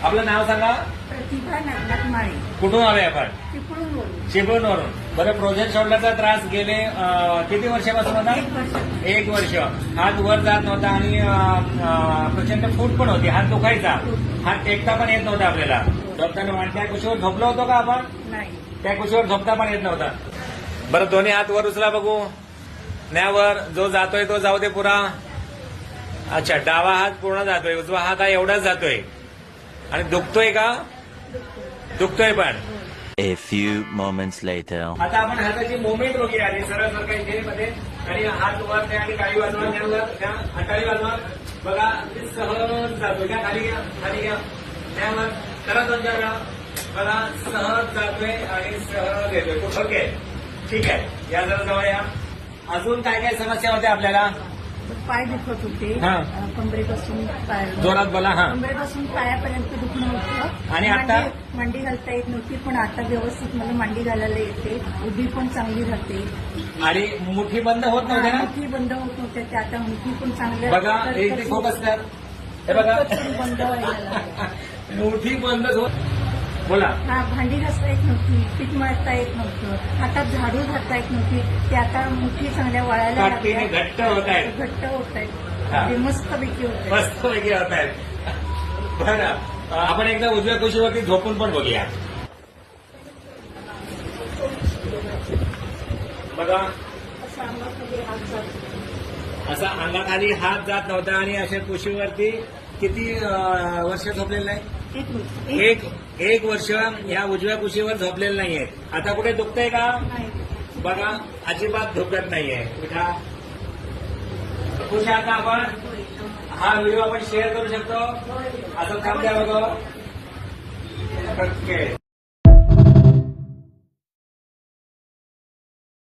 आपलं नाव सांगा. प्रतिभा नागनाथ माळे. कुठून आलोय आपण? चिपळूणवरून. चिपळूणवरून. बरं, फ्रोझन शोल्डरचा त्रास गेले किती वर्षापासून होता? 1 वर्ष. 1 वर्ष. हात वर जात नव्हता आणि प्रचंड फूट पण होती. हात दुखायचा. हात टेकता पण येत नव्हता आपल्याला. झोपताना त्या कुशीवर झोपलो होतो का आपण? नाही. त्या कुशीवर झोपता पण येत नव्हता. बरं, दोन्ही हात वर उचला बघू. न्यावर जो जातोय तो जाऊ दे पुरा. अच्छा, डावा हात पूर्ण जातोय, उजवा हात हा एवढाच जातोय. आणि दुखतोय का? दुखतोय पण. A few moments later. आता आपण हाताची मुवमेंट बघूया आधी सरळ सरळ मध्ये. आणि हात वर द्या आणि टाळी वाजवा. त्या टाळी वाजवा. बघा, सहज जातोय का? खाली घ्या, खाली घ्या. त्यावर करा 2-4 वेळा. बघा, सहज जातोय आणि सहज येतोय. ओके, ठीक आहे. या जरा जवळ या. अजून काय काय समस्या होत्या आपल्याला? पाय दुखत होते. हा. कमरेपासून पाय. जोरात बोला. हा. कमरेपासून पायापर्यंत दुखणं होतं. आणि आता? मांडी घालता येत नव्हती, पण आता व्यवस्थित मला मांडी घालायला येते. उभी पण चांगली राहते. आणि मुठी बंद होत नव्हते ना? मुठी बंद होत नव्हत्या, त्या आता मुठी पण चांगल्या. बघा, इथे फोकस कर. हे बघा, बंद व्हायला लागल्या. मुठी बंद होत. बोला. हा, भांडी घासता येत नव्हती, पीठ मळता येत नव्हतं, हातात झाडू घालता येत नव्हती. ते आता मुठी चांगल्या वळायला काठीने घट्ट होत आहेत. घट्ट होत आहेत. हा. ते मस्तपैकी होत आहेत. मस्त पैकी होत आहेत. बरं, आपण एकदा उजव्या कुशीवरती झोपून पण बघूया. बघा, असं अंगाखाली हात जातो. असा अंगाखाली हात जात नव्हता. आणि अशा कुशीवरती किती वर्ष झोपलेलं नाही? एक वर्ष या उजव्या कुशीवर झोपलेलं नाहीये. आता कुठे दुखतंय का? नाही. बघा, अजिबात दुखत नाहीये. उठा. खुश आहात आपण? हा व्हिडिओ आपण शेअर करू शकतो. असं काम द्या बघा. ओके.